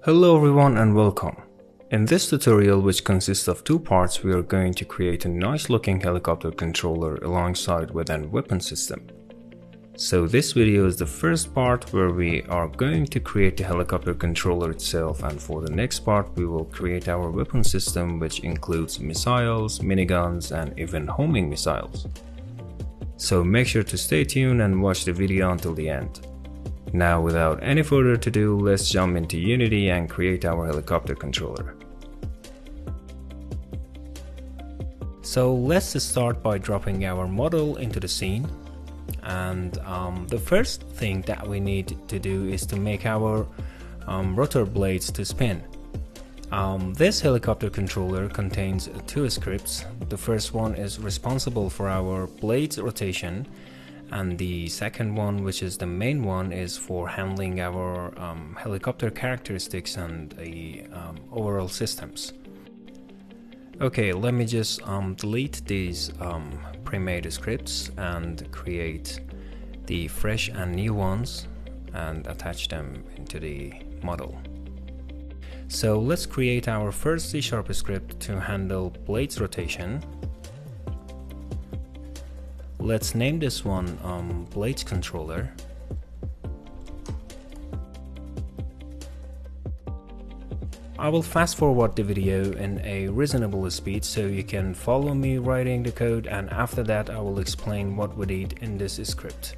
Hello everyone and welcome. In this tutorial, which consists of two parts, we are going to create a nice looking helicopter controller alongside with an weapon system. So this video is the first part where we are going to create the helicopter controller itself, and for the next part we will create our weapon system, which includes missiles, miniguns and even homing missiles. So make sure to stay tuned and watch the video until the end. Now without any further ado, let's jump into Unity and create our helicopter controller. So let's start by dropping our model into the scene, and the first thing that we need to do is to make our rotor blades to spin. This helicopter controller contains two scripts. The first one is responsible for our blades rotation, and the second one, which is the main one, is for handling our helicopter characteristics and the overall systems. Okay, let me just delete these pre-made scripts and create the fresh and new ones and attach them into the model. So let's create our first C# script to handle blades rotation. Let's name this one blades controller. I will fast forward the video in a reasonable speed so you can follow me writing the code, and after that I will explain what we did in this script.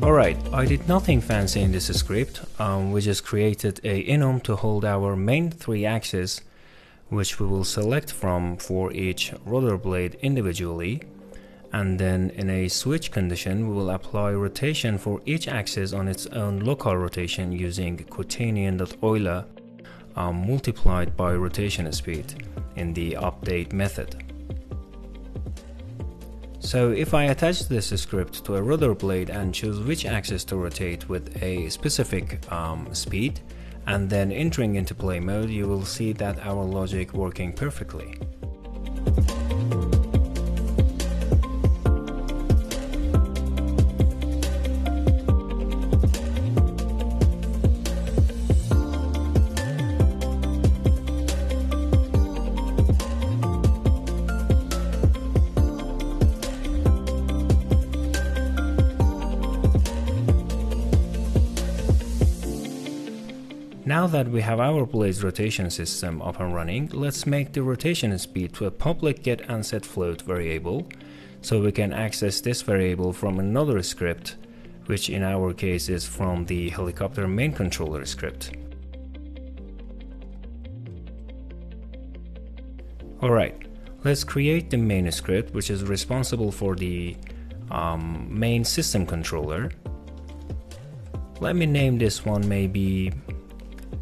Alright, I did nothing fancy in this script. We just created a enum to hold our main three axes, which we will select from for each rotor blade individually, and then in a switch condition we will apply rotation for each axis on its own local rotation using quotidian.euler multiplied by rotation speed in the update method. So if I attach this script to a rotor blade and choose which axis to rotate with a specific speed, and then entering into play mode, you will see that our logic working perfectly. Now that we have our blades rotation system up and running, let's make the rotation speed to a public get and set float variable, so we can access this variable from another script, which in our case is from the helicopter main controller script. Alright, Let's create the main script, which is responsible for the main system controller. Let me name this one maybe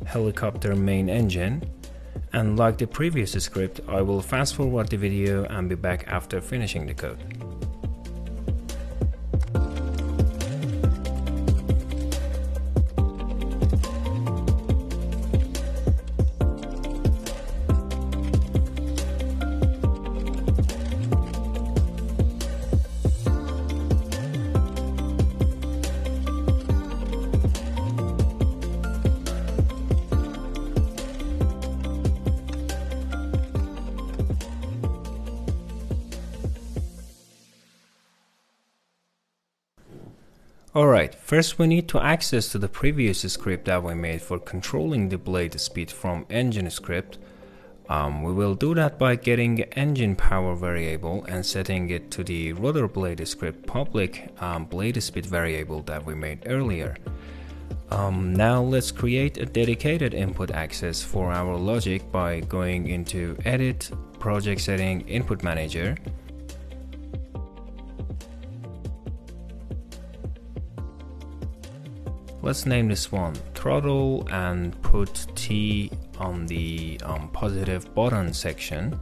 helicopter main engine, and like the previous script, I will fast forward the video and be back after finishing the code. Alright, first we need to access to the previous script that we made for controlling the blade speed from engine script. We will do that by getting engine power variable and setting it to the rotor blade script public blade speed variable that we made earlier. Now let's create a dedicated input access for our logic by going into Edit, Project Setting, Input Manager. Let's name this one throttle and put T on the positive button section.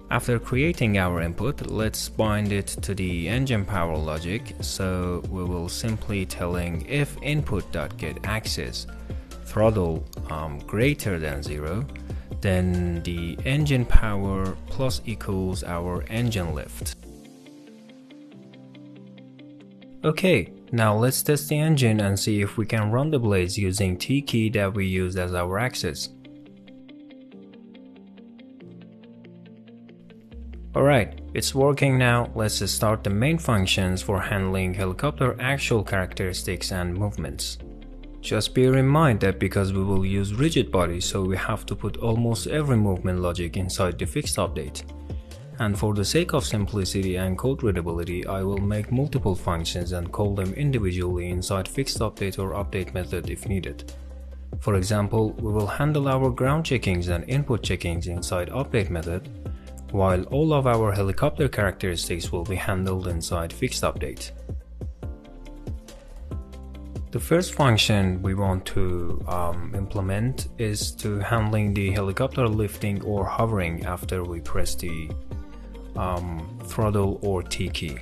After creating our input, let's bind it to the engine power logic. So we will simply telling if input.getAccess throttle greater than 0, then the engine power plus equals our engine lift. Okay, now let's test the engine and see if we can run the blades using T key that we used as our axis. Alright, it's working now. Let's start the main functions for handling helicopter actual characteristics and movements. Just bear in mind that because we will use rigid body, so we have to put almost every movement logic inside the fixed update. And for the sake of simplicity and code readability, I will make multiple functions and call them individually inside fixed update or update method if needed. For example, we will handle our ground checkings and input checkings inside update method, while all of our helicopter characteristics will be handled inside fixed update. The first function we want to implement is to handling the helicopter lifting or hovering after we press the throttle or T key.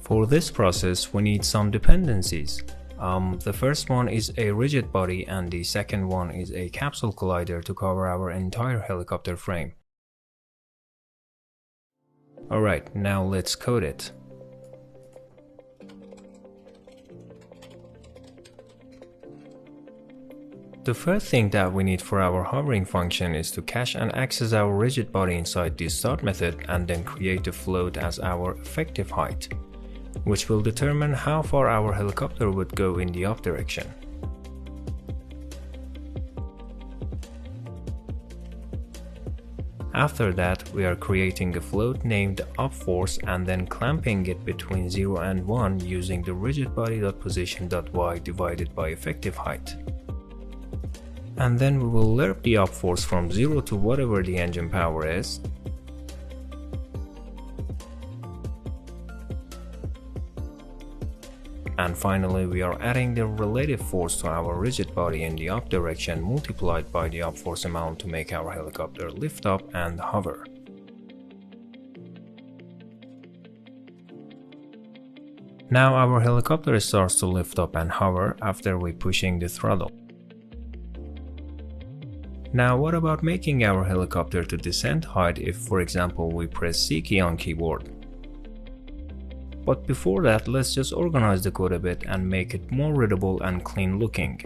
For this process we need some dependencies. The first one is a rigid body and the second one is a capsule collider to cover our entire helicopter frame. Alright, now let's code it. The first thing that we need for our hovering function is to cache and access our rigid body inside the start method and then create a float as our effective height, which will determine how far our helicopter would go in the up direction. After that, we are creating a float named upForce and then clamping it between 0 and 1 using the rigidbody.position.y divided by effective height. And then we will lerp the upForce from 0 to whatever the engine power is. And finally we are adding the relative force to our rigid body in the up direction multiplied by the upForce amount to make our helicopter lift up and hover. Now our helicopter starts to lift up and hover after we pushing the throttle. Now what about making our helicopter to descend height if, for example, we press C key on keyboard? But before that, let's just organize the code a bit and make it more readable and clean looking.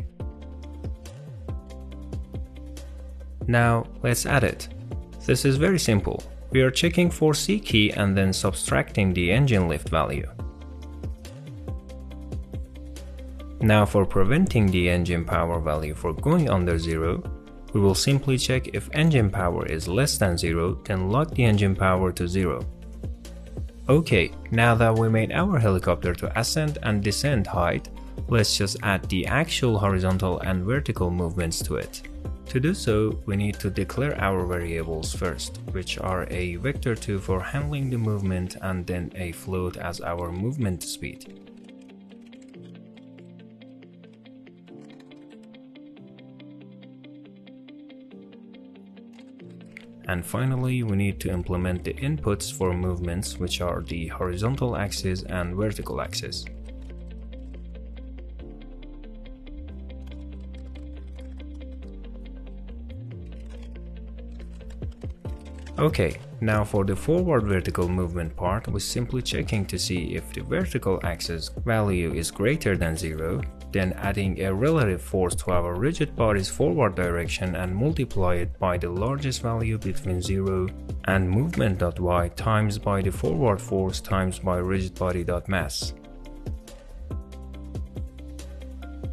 Now let's add it. This is very simple. We are checking for C key and then subtracting the engine lift value. Now for preventing the engine power value for going under 0, we will simply check if engine power is less than 0, then lock the engine power to 0. Okay, now that we made our helicopter to ascend and descend height, let's just add the actual horizontal and vertical movements to it. To do so, we need to declare our variables first, which are a vector2 for handling the movement and then a float as our movement speed. And finally, we need to implement the inputs for movements, which are the horizontal axis and vertical axis. Okay, now for the forward vertical movement part, we're simply checking to see if the vertical axis value is greater than 0, then adding a relative force to our rigid body's forward direction and multiply it by the largest value between 0 and movement.y times by the forward force times by rigid body.mass.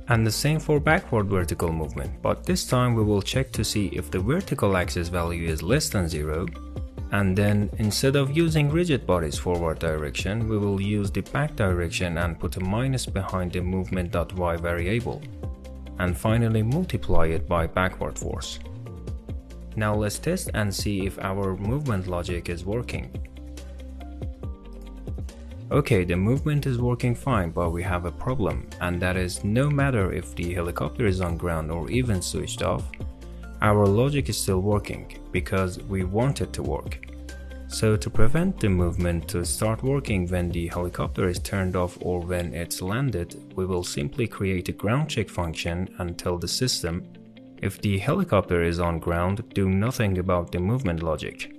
And the same for backward vertical movement, but this time we will check to see if the vertical axis value is less than 0, and then instead of using rigid body's forward direction, we will use the back direction and put a minus behind the movement.y variable, and finally multiply it by backward force. Now let's test and see if our movement logic is working. Okay, the movement is working fine, but we have a problem, and that is no matter if the helicopter is on ground or even switched off, our logic is still working, because we want it to work. So to prevent the movement to start working when the helicopter is turned off or when it's landed, we will simply create a ground check function and tell the system, if the helicopter is on ground, do nothing about the movement logic.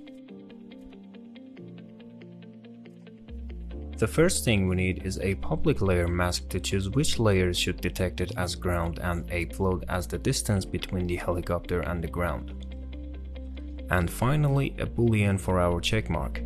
The first thing we need is a public layer mask to choose which layers should detect it as ground and a float as the distance between the helicopter and the ground. And finally, a boolean for our checkmark.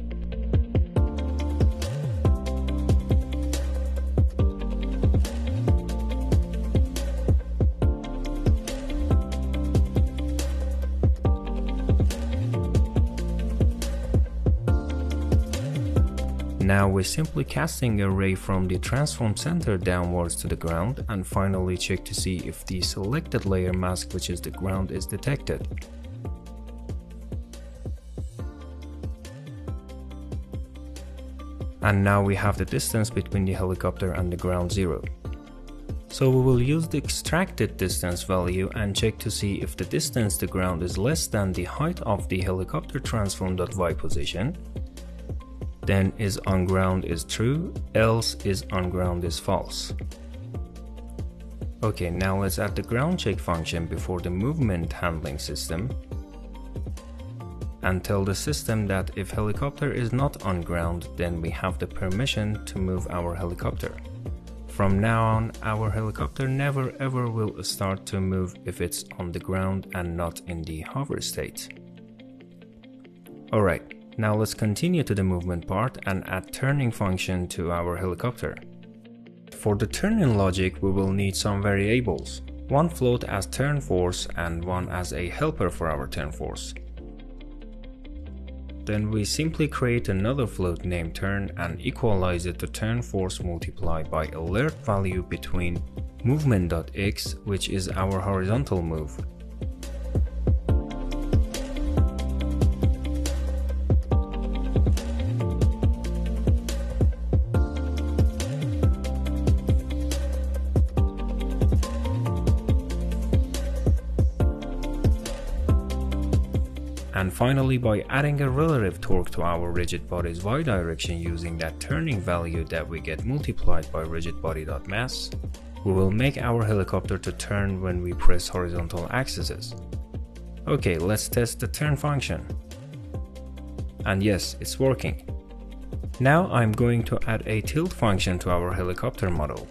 Now we're simply casting a ray from the transform center downwards to the ground and finally check to see if the selected layer mask, which is the ground, is detected. And now we have the distance between the helicopter and the ground 0. So we will use the extracted distance value and check to see if the distance to ground is less than the height of the helicopter transform.y position. Then is on ground is true, else is on ground is false. Okay, now let's add the ground check function before the movement handling system and tell the system that if helicopter is not on ground, then we have the permission to move our helicopter. From now on, our helicopter never ever will start to move if it's on the ground and not in the hover state. Alright. Now let's continue to the movement part and add turning function to our helicopter. For the turning logic, we will need some variables. One float as turn force and one as a helper for our turn force. Then we simply create another float named turn and equalize it to turn force multiplied by alert value between movement.x, which is our horizontal move. And finally, by adding a relative torque to our rigid body's y direction using that turning value that we get multiplied by rigid body.mass, we will make our helicopter to turn when we press horizontal axes. Okay, let's test the turn function. And yes, it's working. Now I'm going to add a tilt function to our helicopter model.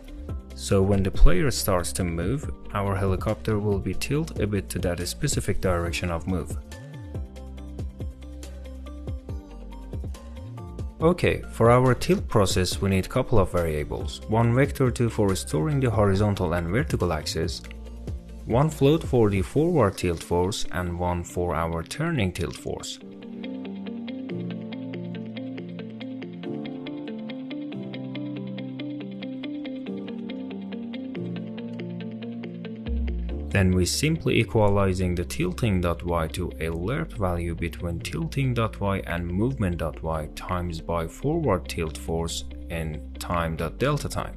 So when the player starts to move, our helicopter will be tilted a bit to that specific direction of move. Okay, for our tilt process we need a couple of variables, one vector2 for restoring the horizontal and vertical axis, one float for the forward tilt force and one for our turning tilt force. Then we simply equalizing the tilting.y to a lerp value between tilting.y and movement.y times by forward tilt force in time.delta time.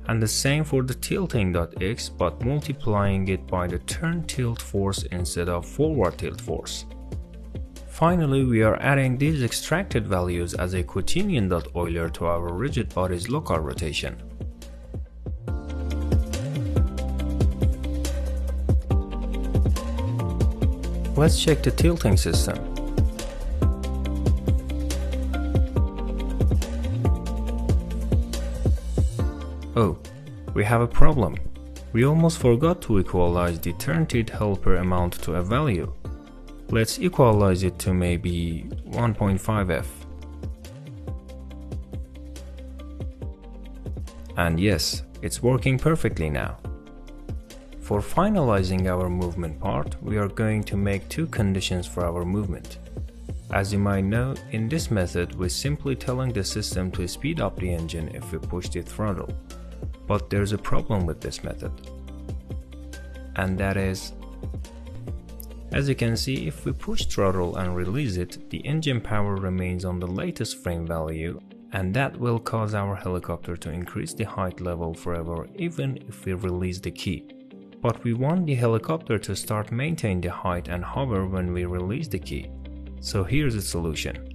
And the same for the tilting.x, but multiplying it by the turn tilt force instead of forward tilt force. Finally, we are adding these extracted values as a quaternion.Euler to our rigid body's local rotation. Let's check the tilting system. Oh, we have a problem. We almost forgot to equalize the turn tilt helper amount to a value. Let's equalize it to maybe 1.5f. And yes, it's working perfectly now. For finalizing our movement part, we are going to make two conditions for our movement. As you might know, in this method, we're simply telling the system to speed up the engine if we push the throttle. But there's a problem with this method. And that is, as you can see, if we push throttle and release it, the engine power remains on the latest frame value, and that will cause our helicopter to increase the height level forever even if we release the key. But we want the helicopter to start maintain the height and hover when we release the key. So here's the solution.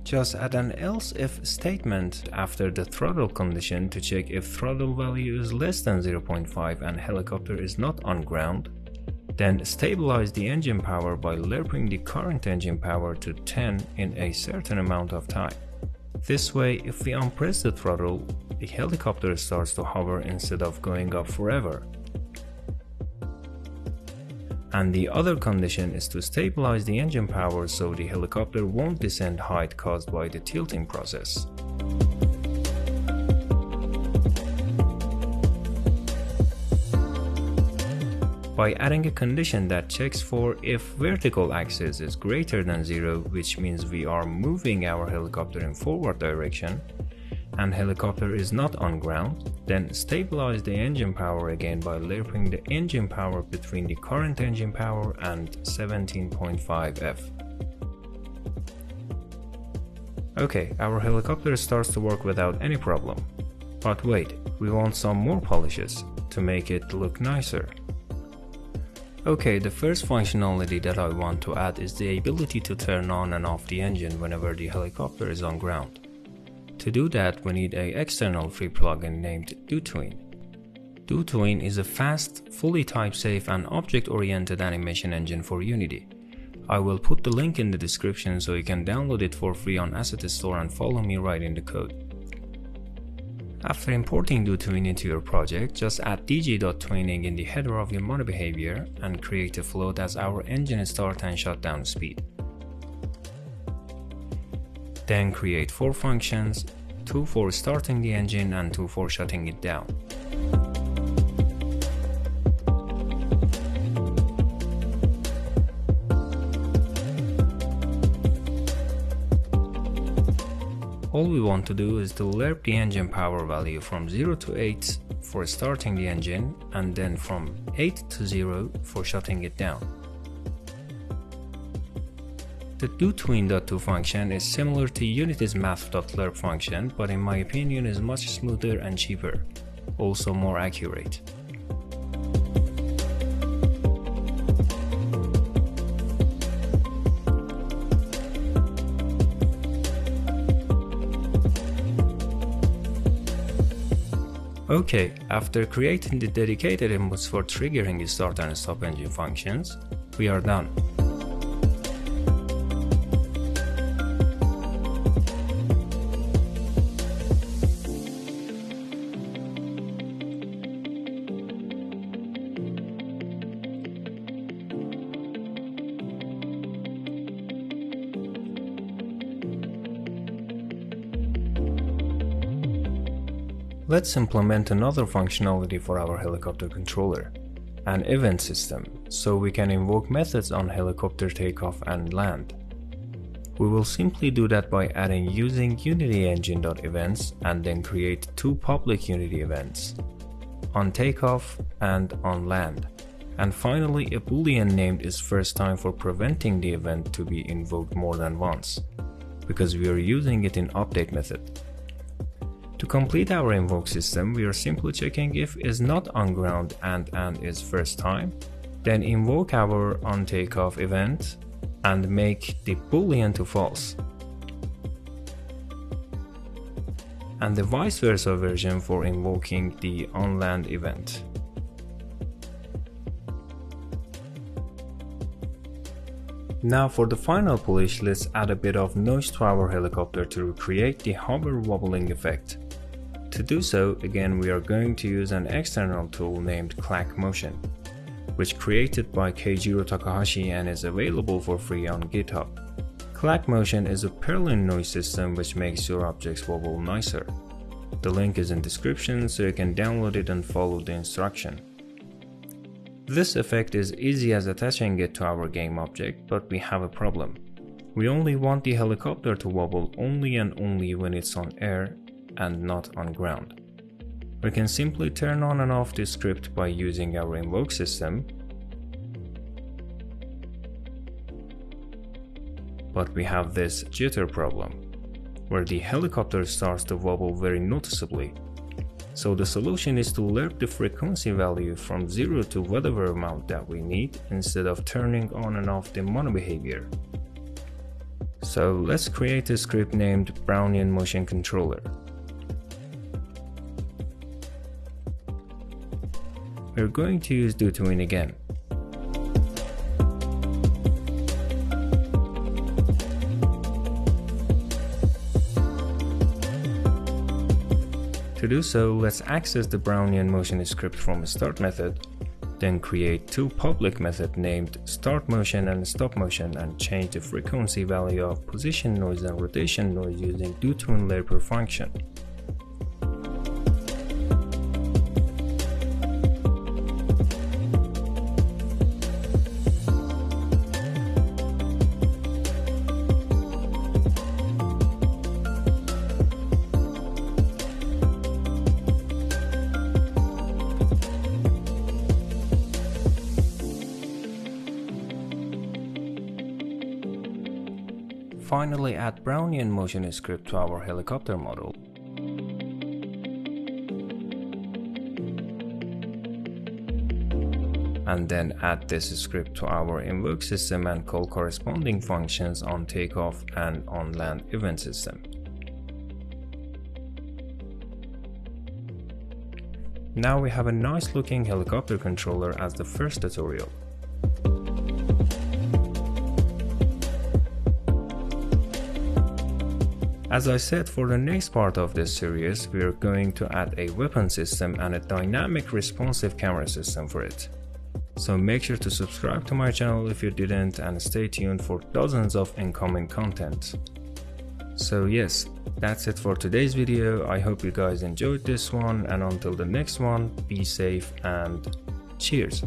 Just add an else if statement after the throttle condition to check if throttle value is less than 0.5 and helicopter is not on ground. Then stabilize the engine power by lerping the current engine power to 10 in a certain amount of time. This way, if we unpress the throttle, the helicopter starts to hover instead of going up forever. And the other condition is to stabilize the engine power so the helicopter won't descend height caused by the tilting process. By adding a condition that checks for if vertical axis is greater than 0, which means we are moving our helicopter in forward direction, and helicopter is not on ground, then stabilize the engine power again by lerping the engine power between the current engine power and 17.5f. Okay, our helicopter starts to work without any problem. But wait, we want some more polishes to make it look nicer. Okay, the first functionality that I want to add is the ability to turn on and off the engine whenever the helicopter is on ground. To do that, we need an external free plugin named Dotween. Dotween is a fast, fully type-safe and object-oriented animation engine for Unity. I will put the link in the description so you can download it for free on Asset Store and follow me right in the code. After importing Dotween into your project, just add dj.tweening in the header of your model behavior and create a float as our engine start and shutdown speed. Then create 4 functions, 2 for starting the engine and 2 for shutting it down. All we want to do is to lerp the engine power value from 0 to 8 for starting the engine and then from 8 to 0 for shutting it down. The Dotween.to function is similar to Unity's math.lerp function, but in my opinion is much smoother and cheaper, also more accurate. Okay, after creating the dedicated inputs for triggering the start and stop engine functions, we are done. Let's implement another functionality for our helicopter controller, an event system, so we can invoke methods on helicopter takeoff and land. We will simply do that by adding using Unity engine.events and then create 2 public Unity events, on takeoff and on land. And finally, a boolean named is first time for preventing the event to be invoked more than once, because we are using it in update method. To complete our invoke system, we are simply checking if is not on ground and is first time, then invoke our onTakeoff event and make the boolean to false, and the vice versa version for invoking the onLand event. Now for the final polish, let's add a bit of noise to our helicopter to recreate the hover wobbling effect. To do so, again we are going to use an external tool named klak motion, which created by Keijiro Takahashi and is available for free on GitHub. Klak motion is a Perlin noise system which makes your objects wobble nicer. The link is in description so you can download it and follow the instruction. This effect is easy as attaching it to our game object, but we have a problem. We only want the helicopter to wobble only and only when it's on air and not on ground. We can simply turn on and off the script by using our invoke system, but we have this jitter problem, where the helicopter starts to wobble very noticeably. So the solution is to lerp the frequency value from 0 to whatever amount that we need instead of turning on and off the mono behavior. So let's create a script named Brownian Motion Controller. We're going to use Dotween again. To do so, let's access the Brownian motion script from a start method, then create two public methods named start motion and stop motion and change the frequency value of position noise and rotation noise using Dotween lerper function. Finally, add Brownian motion script to our helicopter model. And then add this script to our invoke system and call corresponding functions on takeoff and on land event system. Now we have a nice looking helicopter controller as the first tutorial. As I said, for the next part of this series, we are going to add a weapon system and a dynamic responsive camera system for it. So make sure to subscribe to my channel if you didn't and stay tuned for dozens of incoming content. So yes, that's it for today's video. I hope you guys enjoyed this one, and until the next one, be safe and cheers.